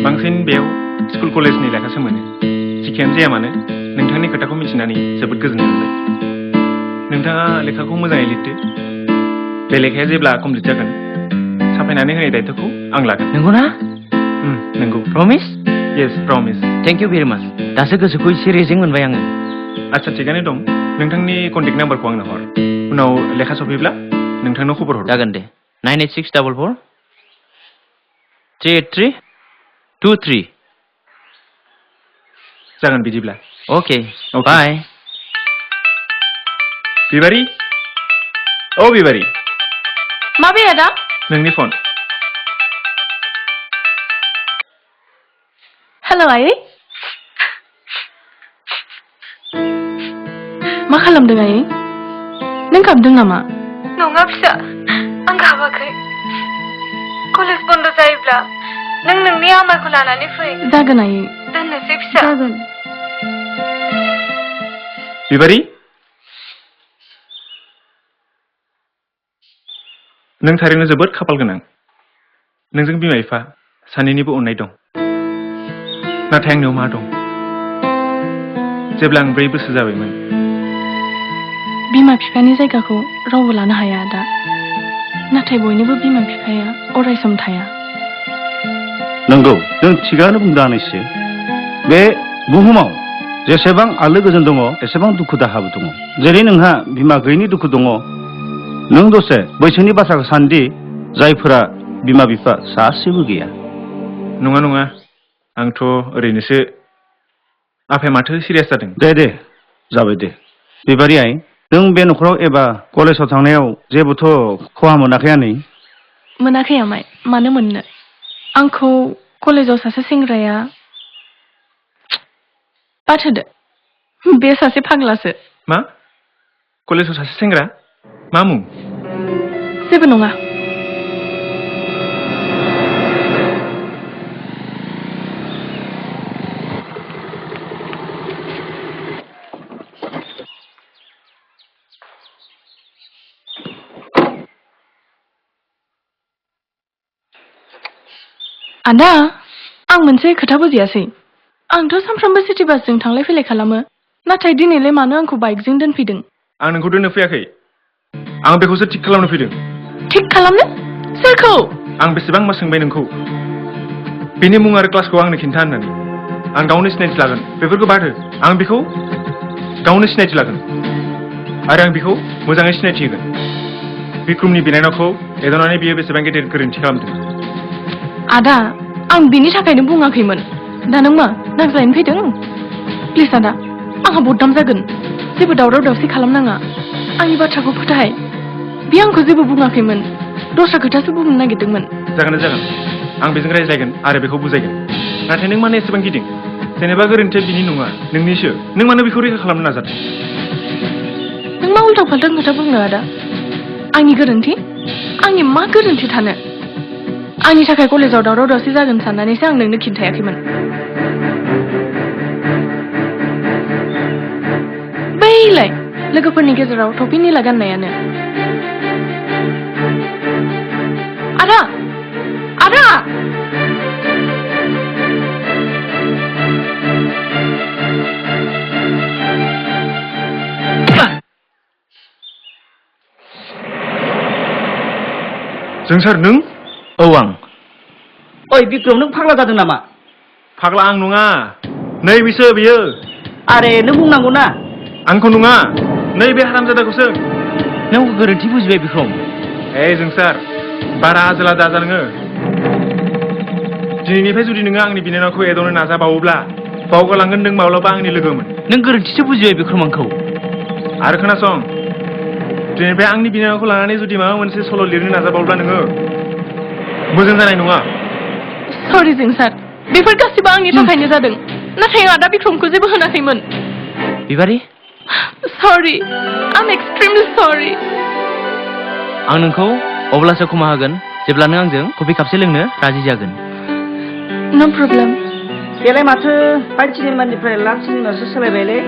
बांसिन बेयाव स्कुल कलेजनि लेखासो मोनो। जिखियानो जाया मानो, नोंथांनि खोथाखौ मिथिनानै जोबोद गोजोननाय मोनबाय। नोंथाङा लेखाखौ मोजाङै लिरदो। बे लेखाया जेब्ला कमप्लिट जागोन, साफायनानै होनाय दायथ'खौ आं लागोन। नंगौना? नंगौ। Promise? Yes, promise. Thank you very माच। दासो गोसोखौ एसे रेजें मोनबाय आङो। आदसा, थिगानो दं। नोंथांनि कन्टेक्ट नाम्बारखौ आंनो हर। उनाव लेखा सफैब्ला नोंथांनो खबर हर। जागोन दे। 9864438323। जागोन बिदिब्ला। अके, बाय। बिबारि, औ बिबारि। माबे आदा? नोंनि फन। हेल' आयै। मा खालामदों आयै? नों गाबदों नामा? नङा फिसा, आं गाबाखै। कलेज बन्द जायोब्ला नों नोंनि आमाखौ लानानै फै। जागोन आयै। दोननोसै फिसा। जागोन। बिबारि, नों थारैनो जोबोद खाफाल गोनां। नोंजों बिमा बिफा सानैनिबो अननाय दं। नाथाय आंनियाव मा दं? जेब्ला आं 4 बोसोर जाबायमोन। बिमा बिफानि जायगाखौ रावबो लानो हाया आदा। नाथाय बयनिबो बिमा बिफाया अरायसम थाया। नंगौ, जों थिगानो बुंदों आनैसो। बे बुहुमाव जेसेबां आलो गोजोन दङ, एसेबां दुखु दाहाबो दङ। जेरै नोंहा बिमा गैयिनि दुखु दङ, नों दसे बैसोनि बाथ्राखौ सानदि जायफोरा बिमा बिफा सासेबो गैया। नङा, आंथ' ओरैनोसो। आफाया माथो सिरियास जादों? दे, जाबाय दे। बिबारि आइ, नों बे न'खराव एबा कलेजाव थांनायाव जेबोथ' खहा मोनाखै आनै? मोनाखै आमाय, मानो मोननो। आंखौ कलेजाव सासे सेंग्राया बाद होदो, बे सासे फाग्लासो। मा? कलेजाव सासे सेंग्रा? मा मुं? जेबो नङा। आदा, आं मोनसे खोथा बुजियासै। आंथ' सानफ्रोमबो सिटि बासजों थांलाय फैलाय खालामो, नाथाय दिनैलाय मानो आंखौ बाइकजों दोनफैदों? आं नोंखौ दोननो फैयाखै, आं बेखौसो थिक खालामनो फैदों। थिक खालामनो? सोरखौ? आं बेसेबांबा सोंबाय नोंखौ बेनि मुं आरो क्लासखौ आंनो खिन्था होननानै। आं गावनो सिनायथि लागोन, बेफोरखौ बाद हो। आं बेखौ गावनो सिनायथि लागोन आरो आं बेखौ मोजाङै सिनायथि होगोन। बिक्रमनि बिनानावखौ एदावनानै बियो बेसेबां गेदेर गोरोन्थि खालामदों। आदा, आं बिनि थाखायनो बुङाखैमोन। दा नों मा नांज्लायनो फैदों? प्लिज आदा, आंहा बदनाम जागोन। जेबो दावराव दावसि खालामनाङा। आंनि बाथ्राखौ फोथाय। बियो आंखौ जेबो बुङाखैमोन, दस्रा खोथासो बुंनो नागिरदोंमोन। जागोन, आं बेजों रायज्लायगोन आरो बेखौ बुजायगोन। नाथाय नों मानो एसेबां गिदिं? जेनेबा गोरोन्थिया बिनि नङा, नोंनिसो। नों मानो बेखौ रैखा खालामनो नाजादों? नों मा उल्था फाल्था खोथा बुंनो आदा? आंनि गोरोन्थि? आंनि मा गोरोन्थि थानो? आंनि थाखाय कलेजाव दावराव दावसि जागोन साननानैसो आं नोंनो खिन्थायाखैमोन। बैलाय लोगोफोरनि गेजेराव टपि निला गाननायानो। आदा! आदा! जोंसार, नों? औ, आं। ओइ बिक्रम, नों फाग्ला जादों नामा? फाग्ला आं नङा, नै बिसो बियो। आरे नों बुंनांगौ ना। आंखौ नङा, नै बे हारामजादाखौसो। नों गोरोन्थि बुजिबाय बिक्रम। जोंसार, बारा आजोला दाजा नोङो। दिनैनिफ्राय जुदि नोङो आंनि बिनानावखौ एदावनो नाजाबावोब्ला बावगारलांगोन नों माब्लाबा आंनि लोगोमोन। नों गोरोन्थिसो बुजिबाय बिक्रम आंखौ। आरो खोनासं, दिनैनिफ्राय आंनि बिनानावखौ लानानै जुदि माबा मोनसे सल' लिरनो नाजाबावब्ला नोङो मोजां जानाय नङा सरि जोंसार बेफोर गासिबो आंनि थाखायनो जादों नाथाय आं आदा बिक्रमखौ जेबो होनाखैमोन बिबारि सरि आइ एम एक्सट्रिमलि सरि आं नोंखौ अब्लासो क्षमा होगोन जेब्ला नों आंजों कफि कापसे लोंनो राजि जागोन नो प्रब्लेम बेलाय माथो फाइट सिनेमानिफ्राय लाभ सिनेमासो सोलायबायलै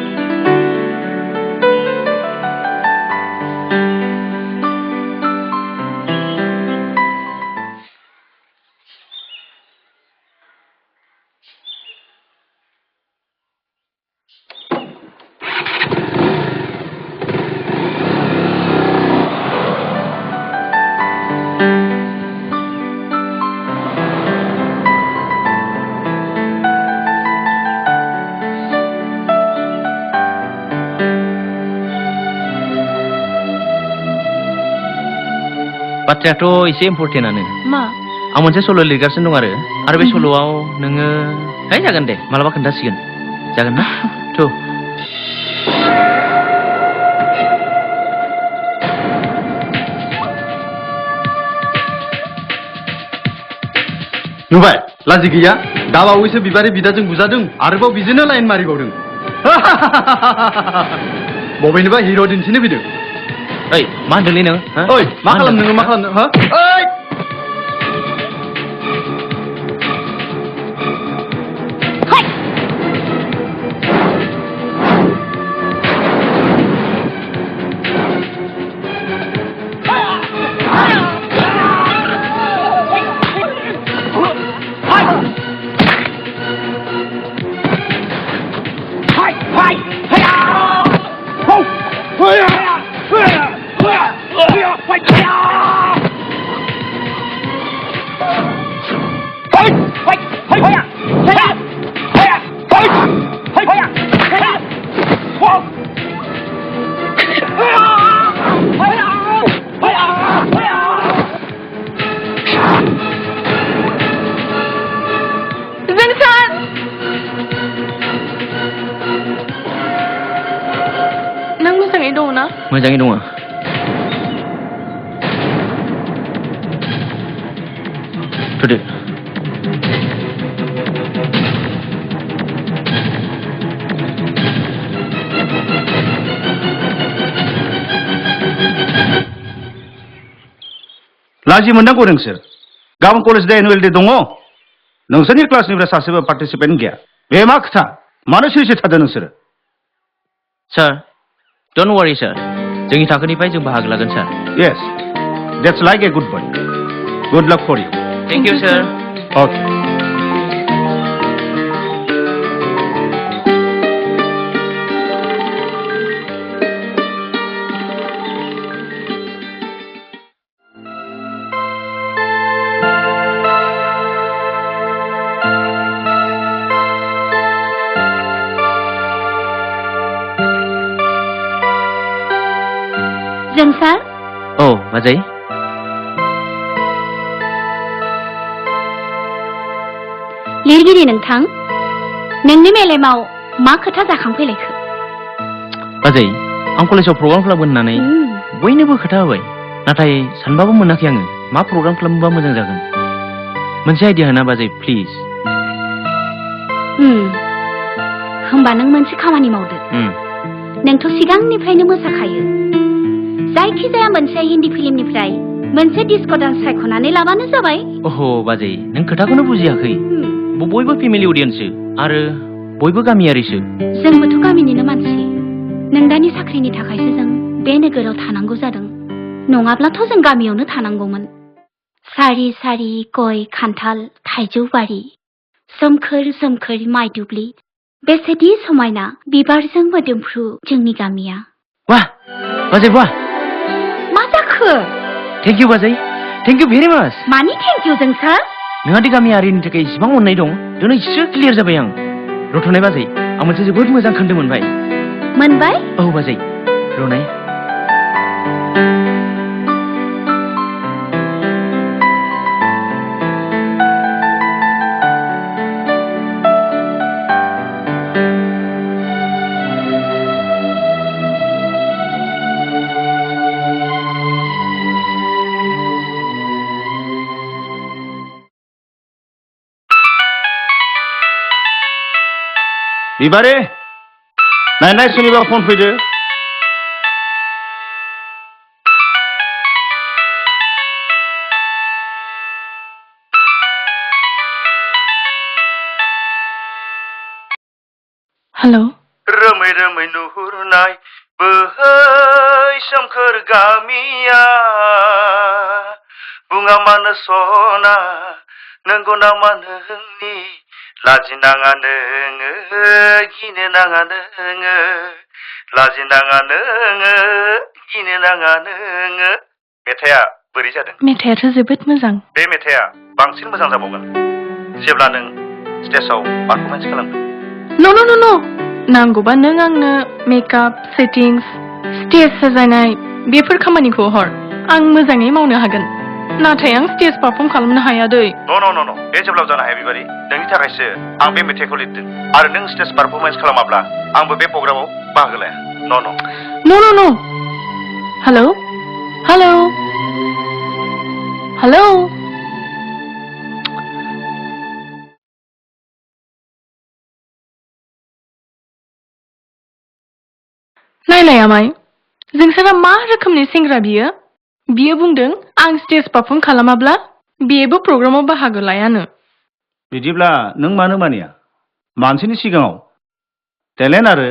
बाथ्रायाथ' एसे इम्पर्टेन्टआनो मा आं मोनसे सल' लिरगासिनो दं आरो बे सल'आव नोङो है जागोन दे मालाबा खोन्थासिगोन जागोन ना थ' नुबाय लाजि गैया दाबावैसो बिबारि बिदाजों बुजादों आरोबाव बिजोंनो लाइन मारिबावदों बबेनिबा हिर' दिन्थिनो फैदों ओइ मा होनदोंलै नों ओइ मा खालामदों मा खालामदों हो ओइ मोजाङै दङ थुदो लाजि मोननांगौ नोंसोर गाबोन कलेज डे एनुवेल डे दङ नोंसोरनि क्लासनिफ्राय सासेबो पार्टिसिपेन्ट गैया बे मा खोथा मानो सैसो थादों नोंसोरो सार डोन्ट वरी सार जोंनि थाखोनिफ्राय जों बाहागो लागोन sir yes that's like a good boy good luck for you thank you sir okay जोंसार औ बाजै लिरगिरि नोंथां नोंनि मेलेमाव मा खोथा जाखांफैलायखो बाजै आं कलेजाव प्रग्राम खालामगोन होननानै बयनोबो खोथा होबाय नाथाय सानबाबो मोनाखै आङो मा प्रग्राम खालामोबा मोजां जागोन मोनसे आइडिया होना बाजै प्लिज होमबा नों मोनसे खामानि मावदो नोंथ' सिगांनिफ्रायनो मोसाखायो जायखिजाया मोनसे हिन्दी फिल्मनिफ्राय मोनसे डिस्क डान्स सायख'नानै लाबानो जाबाय ओहो बाजै नों खोथाखौनो बुजियाखै बयबो फेमिलि अडियन्ससो आरो बयबो गामियारिसो जोंबोथ' गामिनिनो मानसि नोंदानि साख्रिनि थाखायसो जों बे नोगोराव थानांगौ जादों नङाब्लाथ' जों गामियावनो थानांगौमोन सारि सारि गय खान्थाल थाइजौ बारि सोमखोर सोमखोर माइ दुब्लि बेसेदि समायना बिबारजों मोदोमफ्रु जोंनि गामिया वाह बाजै वाह मा जाखो थेंक इउ बाजै थेंक इउ भेरि माच मानि थेंक इउ जोंसार नोंहादि गामियारिनि थाखाय इसिबां अननाय दं दिनैसो क्लियार जाबाय आं रथ'नाय बाजै आं मोनसे जोबोद मोजां खोन्दो मोनबाय औ बाजै रनाय बिबारे नायनाय सोरनिबा फन फैदो हेलौ रोमै रोमै नुहुरनाय बोहै सोमखोर गामिया बुङा मानो सना नंगौ नामा नोंनि लाजिनाङा नोङो गिनो नाङा नोङो लाजिनाङा नोङो गिनो नाङा नोङो मेथाइआ बोरै जादों मेथाइआथ' जोबोद मोजां बे मेथाइआ बांसिन मोजां जाबावगोन जेब्ला नों स्टेजआव पारफरमेन्स खालामगोन न' न' न' न' नांगौबा नों आंनो मेकआप सेटिंस स्टेज साजायनाय बेफोर खामानिखौ हर आं मोजाङै मावनो हागोन नाथाय आं स्टेज पारफर्म खालामनो हाया दै न' बे जेब्लाबो जानो हाया बिबारि नोंनि थाखायसो आं बे मेथाइखौ लिरदों आरो नों स्टेज पारफरमेन्स खालामाब्ला आंबो बे प्रग्रामाव बाहागो लाया न' हेलौ हेलौ हेलौ नायलाय आमाय जोंसारा मा रोखोमनि सेंग्रा बियो बुंदों आं स्टेज पारफर्म खालामाब्ला बेबो प्रग्रामाव बाहागो लायानो बिदिब्ला नों मानो मानिया मानसिनि सिगाङाव टेलेन्ट आरो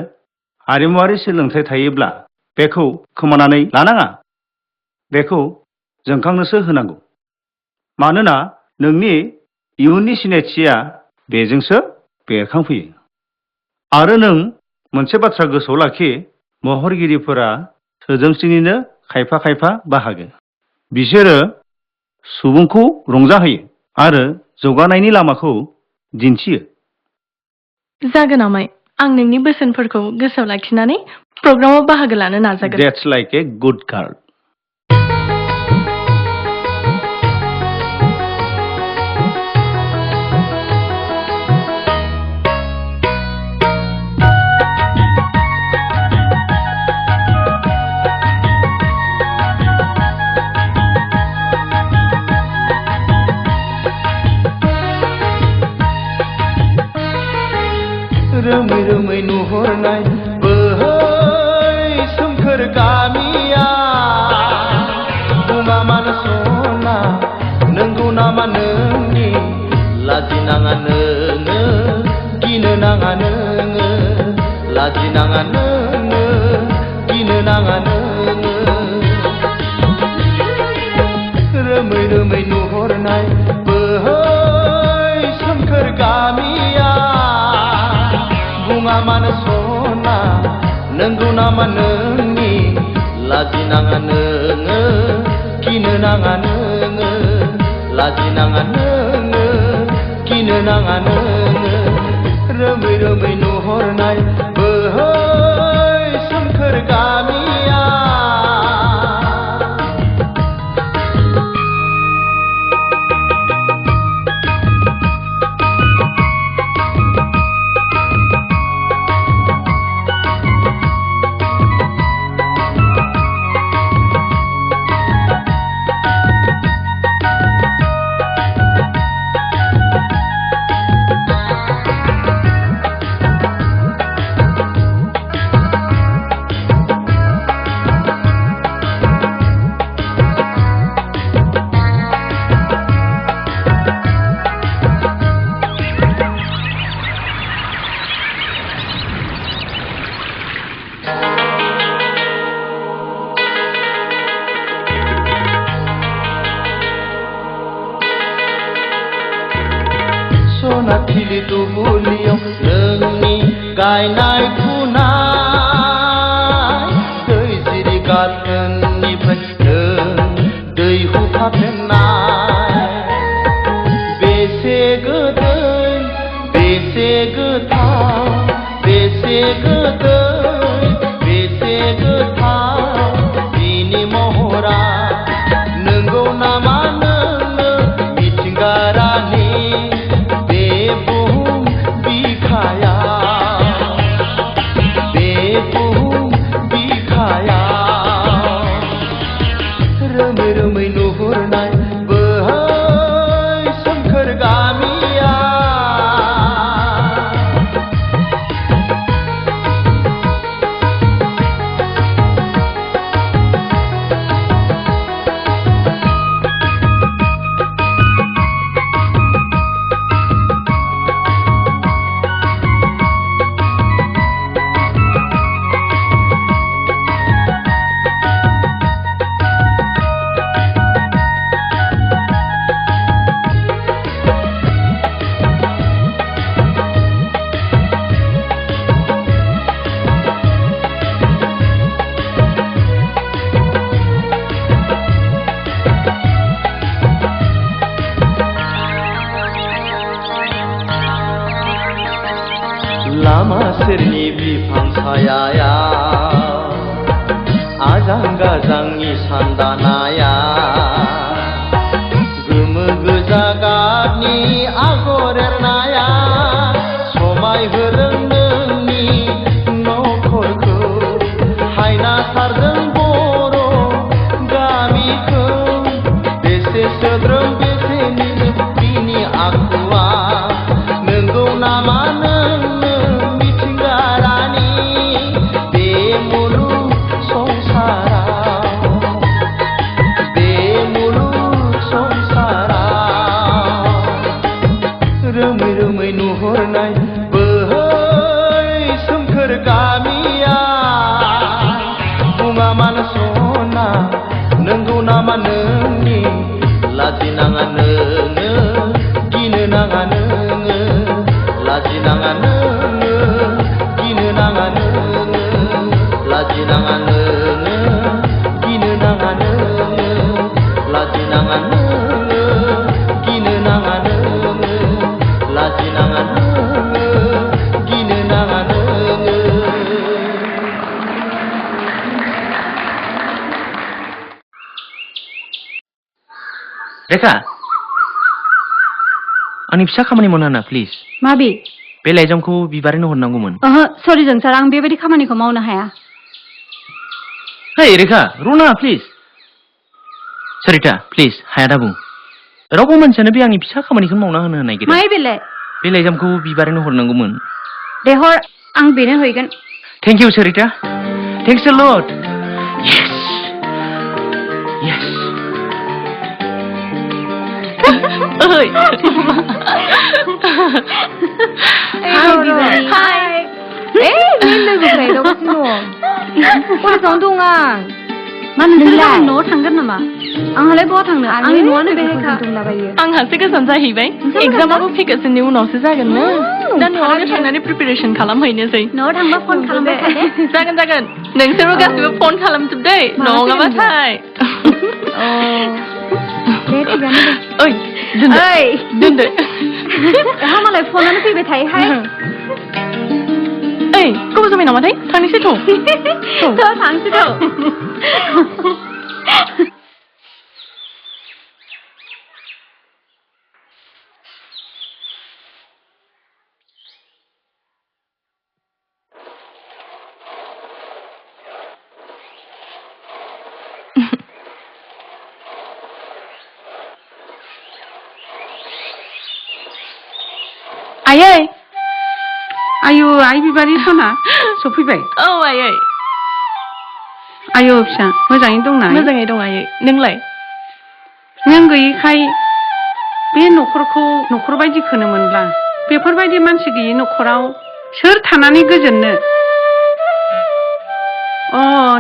हारिमुवारि सोलोंथाइ थायोब्ला बेखौ खोमानानै लानाङा बेखौ जोंखांनोसो होनांगौ मानोना नोंनि इयुननि सिनायथिया बेजोंसो बेरखांफैयो आरो नों मोनसे बाथ्रा गोसोआव लाखि महरगिरिफोरा सोदोमस्रिनिनो खायफा खायफा बाहागो बिसोरो सुबुंखौ रंजाहोयो आरो जौगानायनि लामाखौ दिन्थियो जागोन आमाय आं नोंनि बोसोनफोरखौ गोसोआव लाखिनानै प्रग्रामाव बाहागो लानो नाजागोन That's like a good girl रोमै रोमै नुहुरनाय बोहै सोमखोर गामिया बुङा मानो सना नंगौ नामा नोंनि लाजिनाङा नोङो गिनो नाङा नोङो लाजिनाङा नोङो गिनो नाङा नोङो रोमै रोमै नुहुरनाय बोहै सोमखोर गामिया बुङा मानो सना नंगौ नामा नोंनि लाजिनाङा नोङो गिनो नाङा नोङो लाजिनाङा नोङो गिनो नाङा नोङो रोमै रोमै नुहुरनाय बोहै सोमखोर गामिया सनाथिलि दुबुलियाव नोंनि गायनाय फुनाय दै जिरि गाथोननिफ्राय नों दैहु फाफेननाय बेसे गोदै बेसे गोथाव बेसे गोदै बेसे गोथाव बिनि महरा नंगौ नामा नोंनो मिथिंगारानि रोमै रोमै नुहुरनाय बोहै सोमखोर गामिया सायायाव आजां गाजांनि सानदानाया गोमो गोजा गाबनि आगर एरनाया समायहोदों नोंनि नखरखौ हायना सारदों बर' गामिखौ बेसे सोद्रोम बेसे निजोम बिनि आखुआ नंगौ नामा नोंनो मिथिंगारानि बे मुलुग संसाराव रोमै रोमै नुहुरनाय बै सोमखोर गामिया बुङा मानो सना नंगौ नामा नोंनि लाजिनाङा नोङो गिनो नाङा नोङो लाजिनाङा नोङो गिनो नाङा नोङो लाजिनाङा नोङो गिनो नाङा नोङो लाजिनाङा नोङो गिनो नाङा नोङो लाजिनाङा नोङो गिनो नाङा नोङो रेखा आंनि फिसा खामानि मावनो हाना प्लिज माबि बे लाइजामखौ बिबारनो हरनांगौमोन ओहो सरि जोंसार आं बेबायदि खामानिखौ मावनो हाया हे रेखा रना प्लिज सरिता प्लिज हाया दा बुं रावबो मानसियानो बे आंनि फिसा खामानिखौ मावना होनो नागिरा माय बेलाय बे लाइजामखौ बिबारनो हरनांगौमोन दे हर आं बेनो हैगोन थेंक इउ सरिता थेंक्स अ लट यस यस ओइ Hi, Bibari. Hi. 왜 लोगोफ्रा 이러고सिनो कलेजावनो दं आं मा नोंलाय न'आव थांगोन नामा आंहालाय बहा थांनो आंनि न'आनो बेहायखा दंलाबायो आंहासो गोजान जाहैबाय एग्जामाबो फैगासिनो उनावसो जागोन ना दा न'आवनो थांनानै प्रिपेरेसन खालामहैनोसै न'आव थांबा फन खालामबाय था दे जागोन जागोन नोंसोरबो गासिबो फन खालामजोब दै नङाबाथाय दे थिगानो दे ओइ दोनदो ओइ दोनदो आहा मालाय फनानो फैबाय थायोहाय ओइ गोबाव जाबाय नामाथाय थांनोसै थ' थांसै थ' आयै आयु आइ बिबारि सना सफैबाय औ आयै आयु फिसा मोजाङै दंना मोजाङै दं आयै नोंलाय नों गैयिखाय बे न'खरखौ न'खर बायदिखौनो मोनला बेफोरबायदि मानसि गैयि न'खराव सोर थानानै गोजोननो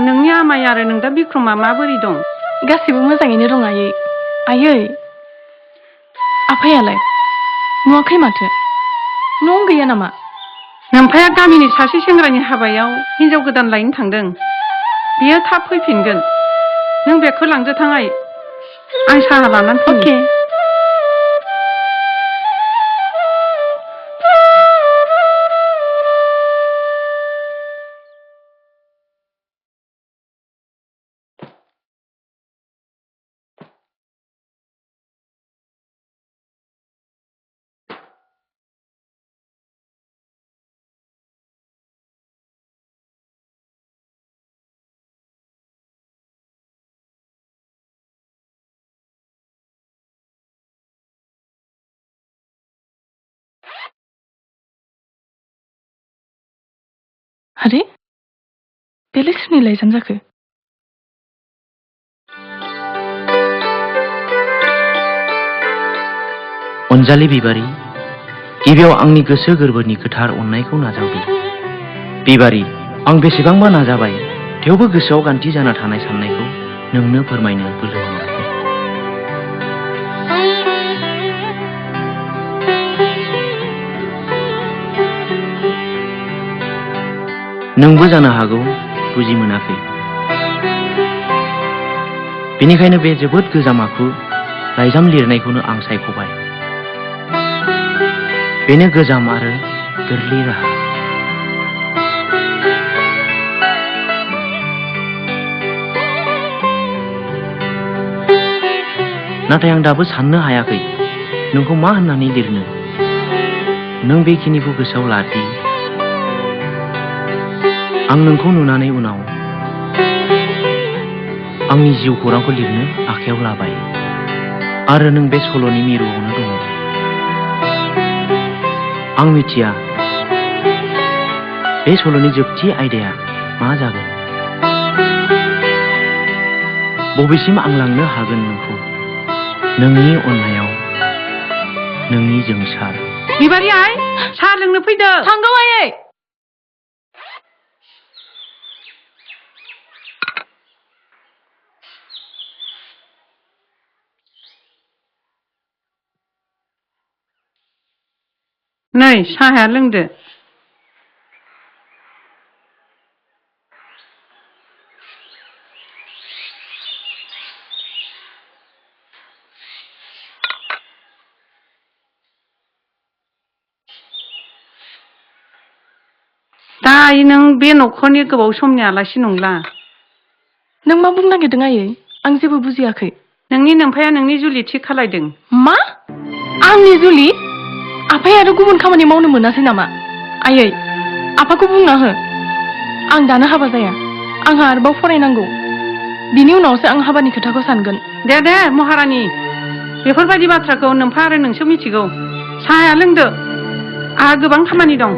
नोंनि आमाय आरो नों दा बिक्रमा माबोरै दं गासिबो मोजाङैनो दं आयै आयै आफायालाय नुवाखै माथो न'आव गैया नामा नोमफाया गामिनि सासे सेंग्रानि हाबायाव हिनजाव गोदान लायनो थांदों बियो थाब फैफिनगोन नों बेखौ लांदो थां आइ आं साहा लानानै फैनि अरे बेलाय सोरनि लाइजाम जाखो अनजालि बिबारी गिबियाव आंनि गोसो गोरबोनि गोथार अननायखौ नाजावदो बिबारी आं बेसेबांबा नाजाबाय थेवबो गोसोआव गान्थि जाना थानाय साननायखौ नोंनो फोरमायनो बोलो मोनाखै नोंबो जानो हागौ बुजि मोनाखै बेनिखायनो बे जोबोद गोजाम आखु लाइजाम लिरनायखौनो आं सायख'बाय बेनो गोजाम आरो गोरलै राहा नाथाय आं दाबो साननो हायाखै नोंखौ मा होननानै लिरनो नों बेखिनिखौ गोसोआव लादि आं नोंखौ नुनानै उनाव आंनि जिउ खौरांखौ लिरनो आखायाव लाबाय आरो नों बे सल'नि मिरुआवनो दङ आं मिथिया बे सल'नि जोबथि आयदाया मा जागोन बबेसिम आं लांनो हागोन नोंखौ नोंनि अननायाव नोंनि जोंसार बिबारि आइ साहा लोंनो फैदो थांगौ आयै नै साहाया लोंदो दायो नों बे न'खरनि गोबाव समनि आलासि नंला नों मा बुंनो नागिरदों आयै आं जेबो बुजियाखै नोंनि नोमफाया नोंनि जुलि थि खालायदों मा आंनि जुलि आफाया आरो गुबुन खामानि मावनो मोनासै नामा आयै आफाखौ बुंना हो आं दानो हाबा जाया आंहा आरोबाव फरायनांगौ बिनि उनावसो आं हाबानि खोथाखौ सानगोन दे महारानि बेफोरबायदि बाथ्राखौ नोमफा आरो नोंसो मिथिगौ साहाया लोंदो आंहा गोबां खामानि दं